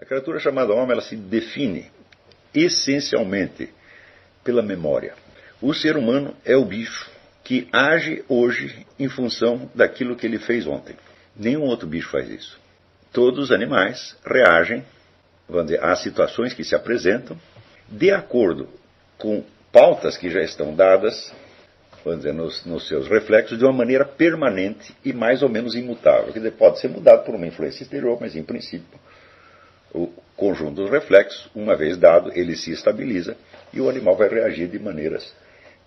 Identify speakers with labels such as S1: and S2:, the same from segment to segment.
S1: A criatura chamada homem, ela se define essencialmente pela memória. O ser humano é o bicho que age hoje em função daquilo que ele fez ontem. Nenhum outro bicho faz isso. Todos os animais reagem, vamos dizer, às situações que se apresentam de acordo com pautas que já estão dadas, vamos dizer, nos seus reflexos, de uma maneira permanente e mais ou menos imutável. Quer dizer, pode ser mudado por uma influência exterior, mas em princípio o conjunto dos reflexos, uma vez dado, ele se estabiliza e o animal vai reagir de maneiras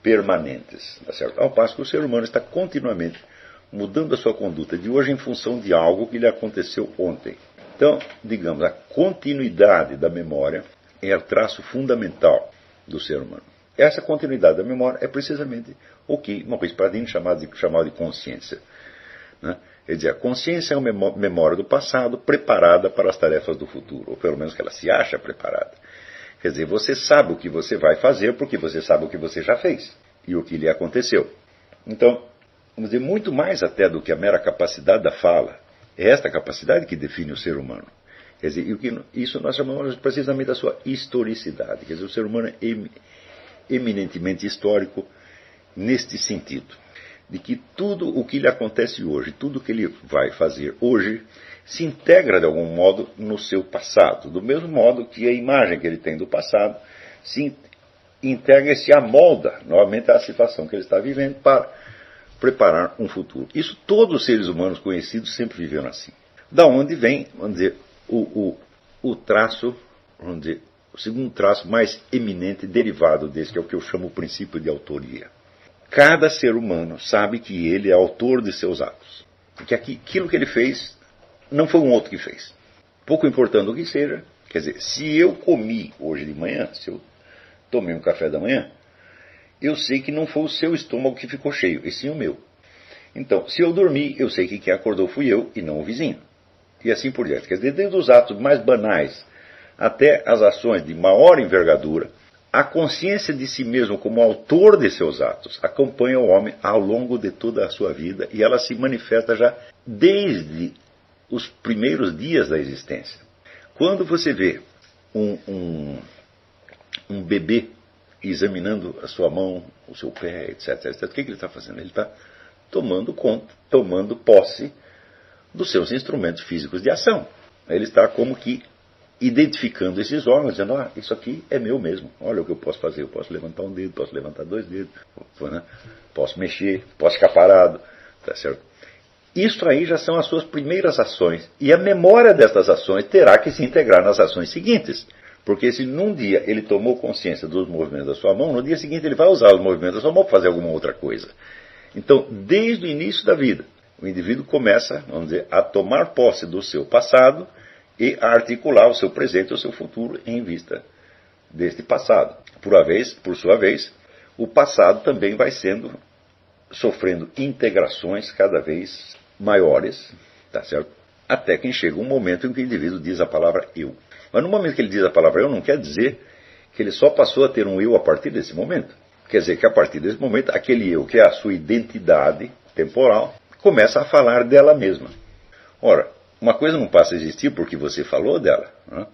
S1: permanentes. Tá certo? Ao passo que o ser humano está continuamente mudando a sua conduta de hoje em função de algo que lhe aconteceu ontem. Então, digamos, a continuidade da memória é o traço fundamental do ser humano. Essa continuidade da memória é precisamente o que uma coisa para chamava de consciência. Né? Quer dizer, a consciência é uma memória do passado preparada para as tarefas do futuro, ou pelo menos que ela se acha preparada. Quer dizer, você sabe o que você vai fazer porque você sabe o que você já fez e o que lhe aconteceu. Então, vamos dizer, muito mais até do que a mera capacidade da fala, é esta capacidade que define o ser humano. Quer dizer, isso nós chamamos precisamente da sua historicidade. Quer dizer, o ser humano é eminentemente histórico neste sentido, de que tudo o que lhe acontece hoje, tudo o que ele vai fazer hoje, se integra de algum modo no seu passado, do mesmo modo que a imagem que ele tem do passado se integra e se amolda novamente à situação que ele está vivendo para preparar um futuro. Isso todos os seres humanos conhecidos sempre viveram assim. Da onde vem, vamos dizer, o traço, vamos dizer, o segundo traço mais eminente derivado desse, que é o que eu chamo o princípio de autoria. Cada ser humano sabe que ele é autor de seus atos. Que aquilo que ele fez não foi um outro que fez. Pouco importando o que seja, quer dizer, se eu comi hoje de manhã, se eu tomei um café da manhã, eu sei que não foi o seu estômago que ficou cheio, e sim o meu. Então, se eu dormi, eu sei que quem acordou fui eu e não o vizinho. E assim por diante. Quer dizer, desde os atos mais banais até as ações de maior envergadura, a consciência de si mesmo como autor de seus atos acompanha o homem ao longo de toda a sua vida e ela se manifesta já desde os primeiros dias da existência. Quando você vê um bebê examinando a sua mão, o seu pé, etc., etc., o que ele está fazendo? Ele está tomando posse dos seus instrumentos físicos de ação. Ele está como que identificando esses órgãos, dizendo, isso aqui é meu mesmo, olha o que eu posso fazer, eu posso levantar um dedo, posso levantar 2 dedos, né? Posso mexer, posso ficar parado, tá certo? Isso aí já são as suas primeiras ações, e a memória dessas ações terá que se integrar nas ações seguintes, porque se num dia ele tomou consciência dos movimentos da sua mão, no dia seguinte ele vai usar os movimentos da sua mão para fazer alguma outra coisa. Então, desde o início da vida, o indivíduo começa, vamos dizer, a tomar posse do seu passado e a articular o seu presente e o seu futuro em vista deste passado. Por sua vez, o passado também vai sofrendo integrações cada vez maiores, tá certo? Até que chega um momento em que o indivíduo diz a palavra eu. Mas no momento que ele diz a palavra eu, não quer dizer que ele só passou a ter um eu a partir desse momento. Quer dizer que a partir desse momento, aquele eu, que é a sua identidade temporal, começa a falar dela mesma. Ora, uma coisa não passa a existir porque você falou dela, né?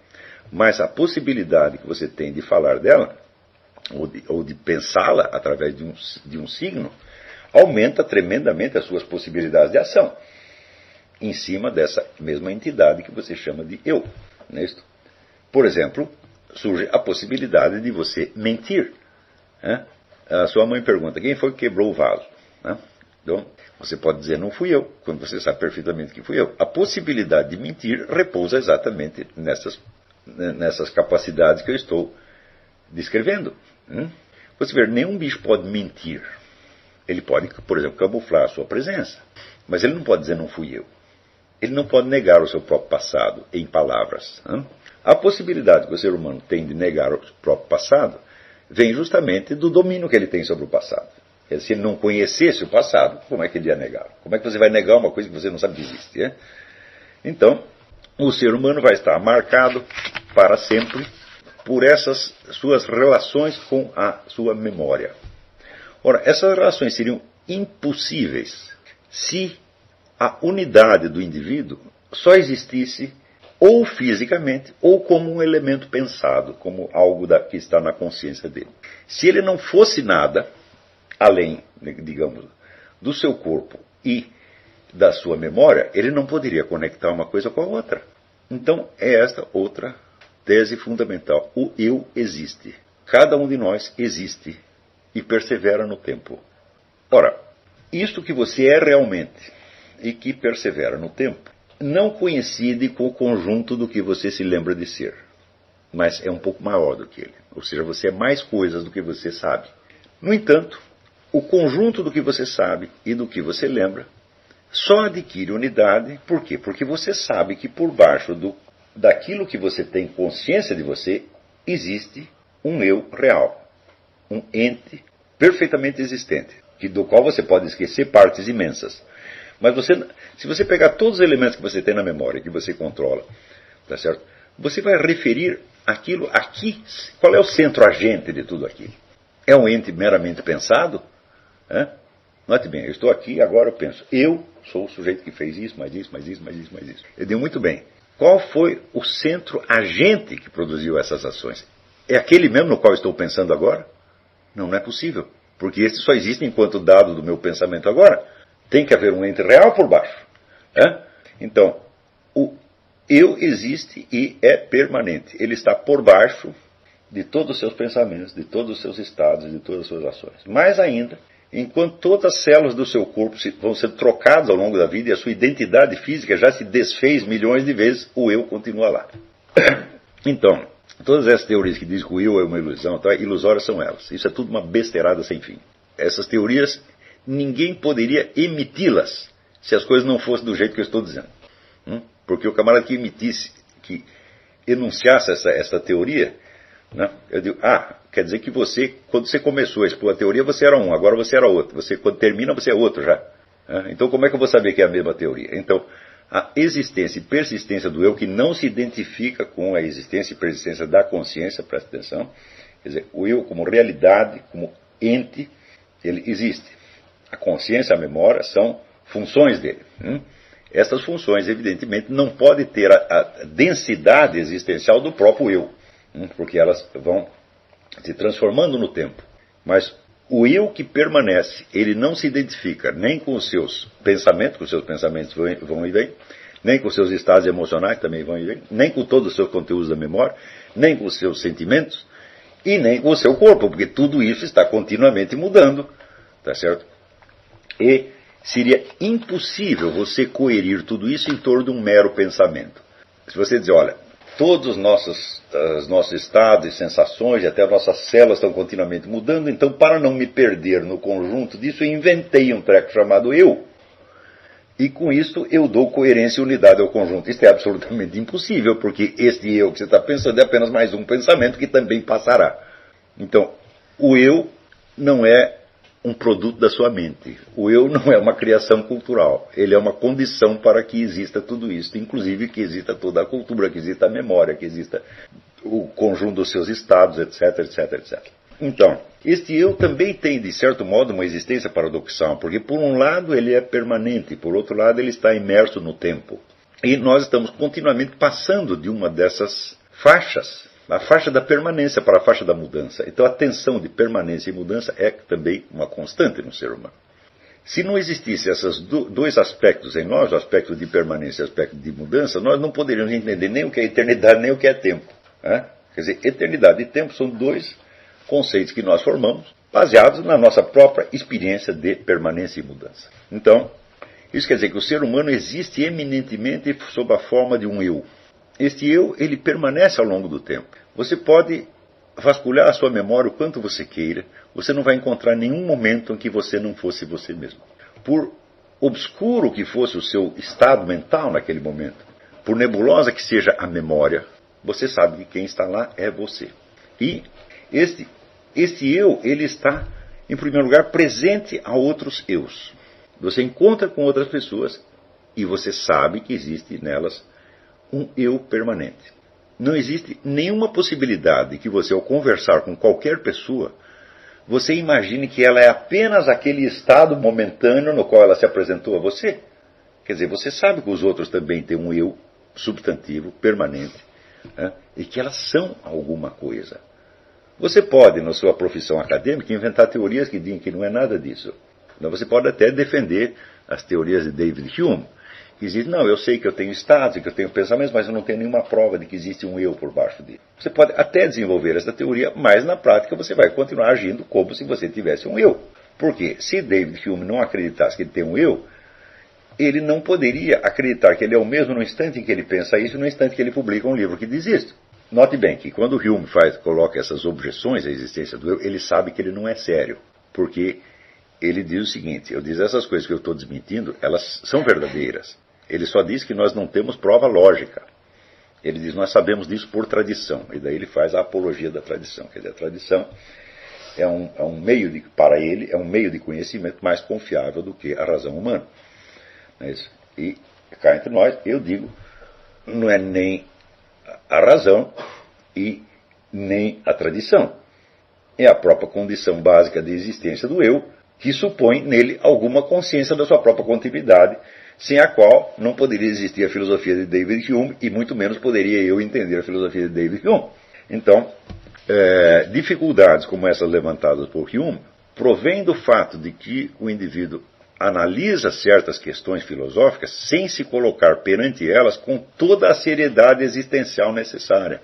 S1: Mas a possibilidade que você tem de falar dela, ou de pensá-la através de um signo, aumenta tremendamente as suas possibilidades de ação, em cima dessa mesma entidade que você chama de eu. Não é isso? Por exemplo, surge a possibilidade de você mentir. Né? A sua mãe pergunta, quem foi que quebrou o vaso? Né? Então, você pode dizer, não fui eu, quando você sabe perfeitamente que fui eu. A possibilidade de mentir repousa exatamente nessas capacidades que eu estou descrevendo. Você vê, nenhum bicho pode mentir. Ele pode, por exemplo, camuflar a sua presença. Mas ele não pode dizer, não fui eu. Ele não pode negar o seu próprio passado em palavras. A possibilidade que o ser humano tem de negar o próprio passado vem justamente do domínio que ele tem sobre o passado. Se ele não conhecesse o passado, como é que ele ia negar? Como é que você vai negar uma coisa que você não sabe que existe? É? Então, o ser humano vai estar marcado para sempre por essas suas relações com a sua memória. Ora, essas relações seriam impossíveis se a unidade do indivíduo só existisse ou fisicamente, ou como um elemento pensado, como algo que está na consciência dele. Se ele não fosse nada, além, digamos, do seu corpo e da sua memória, ele não poderia conectar uma coisa com a outra. Então, é esta outra tese fundamental. O eu existe. Cada um de nós existe e persevera no tempo. Ora, isto que você é realmente e que persevera no tempo, não coincide com o conjunto do que você se lembra de ser, mas é um pouco maior do que ele. Ou seja, você é mais coisas do que você sabe. No entanto, o conjunto do que você sabe e do que você lembra só adquire unidade. Por quê? Porque você sabe que por baixo daquilo que você tem consciência de você, existe um eu real, um ente perfeitamente existente, do qual você pode esquecer partes imensas. Mas se você pegar todos os elementos que você tem na memória, que você controla, tá certo? Você vai referir aquilo aqui. Qual é o centro agente de tudo aquilo? É um ente meramente pensado? Note bem, eu estou aqui, agora eu penso. Eu sou o sujeito que fez isso, mais isso, mais isso, mais isso, mais isso. Eu digo muito bem. Qual foi o centro agente que produziu essas ações? É aquele mesmo no qual estou pensando agora? Não, não é possível. Porque esse só existe enquanto dado do meu pensamento agora. Tem que haver um ente real por baixo. Então, o eu existe e é permanente. Ele está por baixo de todos os seus pensamentos, de todos os seus estados, de todas as suas ações. Mais ainda, enquanto todas as células do seu corpo vão ser trocadas ao longo da vida e a sua identidade física já se desfez milhões de vezes, o eu continua lá. Então, todas essas teorias que dizem que o eu é uma ilusão, ilusórias são elas. Isso é tudo uma besteirada sem fim. Essas teorias, ninguém poderia emiti-las se as coisas não fossem do jeito que eu estou dizendo. Porque o camarada que emitisse, que enunciasse essa teoria, eu digo, quer dizer que você, quando você começou a expor a teoria, você era um, agora você era outro. Você, quando termina, você é outro já. Então, como é que eu vou saber que é a mesma teoria? Então, a existência e persistência do eu, que não se identifica com a existência e persistência da consciência, presta atenção, quer dizer, o eu como realidade, como ente, ele existe. A consciência e a memória são funções dele. Essas funções, evidentemente, não podem ter a densidade existencial do próprio eu, porque elas vão se transformando no tempo. Mas o eu que permanece, ele não se identifica nem com os seus pensamentos, vão e vêm, nem com os seus estados emocionais, também vão e vêm, nem com todos os seus conteúdos da memória, nem com os seus sentimentos, e nem com o seu corpo, porque tudo isso está continuamente mudando, tá certo? E seria impossível você coerir tudo isso em torno de um mero pensamento. Se você dizer, olha, todos os nossos estados e sensações, e até as nossas células estão continuamente mudando, então para não me perder no conjunto disso, eu inventei um treco chamado eu. E com isso eu dou coerência e unidade ao conjunto. Isso é absolutamente impossível, porque este eu que você está pensando é apenas mais um pensamento que também passará. Então, o eu não é um produto da sua mente. O eu não é uma criação cultural. Ele é uma condição para que exista tudo isso. Inclusive que exista toda a cultura, que exista a memória, que exista o conjunto dos seus estados, etc, etc, etc. Então, este eu também tem, de certo modo, uma existência paradoxal, porque por um lado ele é permanente, por outro lado ele está imerso no tempo. E nós estamos continuamente passando de uma dessas faixas, a faixa da permanência para a faixa da mudança. Então a tensão de permanência e mudança é também uma constante no ser humano. Se não existissem esses dois aspectos em nós, o aspecto de permanência e o aspecto de mudança, nós não poderíamos entender nem o que é eternidade, nem o que é tempo. Quer dizer, eternidade e tempo são dois conceitos que nós formamos, baseados na nossa própria experiência de permanência e mudança. Então, isso quer dizer que o ser humano existe eminentemente sob a forma de um eu. Este eu, ele permanece ao longo do tempo. Você pode vasculhar a sua memória o quanto você queira, você não vai encontrar nenhum momento em que você não fosse você mesmo. Por obscuro que fosse o seu estado mental naquele momento, por nebulosa que seja a memória, você sabe que quem está lá é você. E este eu, ele está, em primeiro lugar, presente a outros eus. Você encontra com outras pessoas e você sabe que existe nelas um eu permanente. Não existe nenhuma possibilidade que você, ao conversar com qualquer pessoa, você imagine que ela é apenas aquele estado momentâneo no qual ela se apresentou a você. Quer dizer, você sabe que os outros também têm um eu substantivo, permanente, né, e que elas são alguma coisa. Você pode, na sua profissão acadêmica, inventar teorias que dizem que não é nada disso. Então, você pode até defender as teorias de David Hume, que dizem, não, eu sei que eu tenho estados, que eu tenho pensamentos, mas eu não tenho nenhuma prova de que existe um eu por baixo dele. Você pode até desenvolver essa teoria, mas na prática você vai continuar agindo como se você tivesse um eu. Por quê? Se David Hume não acreditasse que ele tem um eu, ele não poderia acreditar que ele é o mesmo no instante em que ele pensa isso e no instante que ele publica um livro que diz isso. Note bem que quando Hume coloca essas objeções à existência do eu, ele sabe que ele não é sério, porque ele diz o seguinte, eu diz essas coisas que eu estou desmentindo, elas são verdadeiras. Ele só diz que nós não temos prova lógica. Ele diz, nós sabemos disso por tradição, e daí ele faz a apologia da tradição. Quer dizer, a tradição é um meio para ele, é um meio de conhecimento mais confiável do que a razão humana. E cá entre nós, eu digo, não é nem a razão e nem a tradição. É a própria condição básica de existência do eu, que supõe nele alguma consciência da sua própria continuidade, sem a qual não poderia existir a filosofia de David Hume, e muito menos poderia eu entender a filosofia de David Hume. Então, dificuldades como essas levantadas por Hume provêm do fato de que o indivíduo analisa certas questões filosóficas sem se colocar perante elas com toda a seriedade existencial necessária.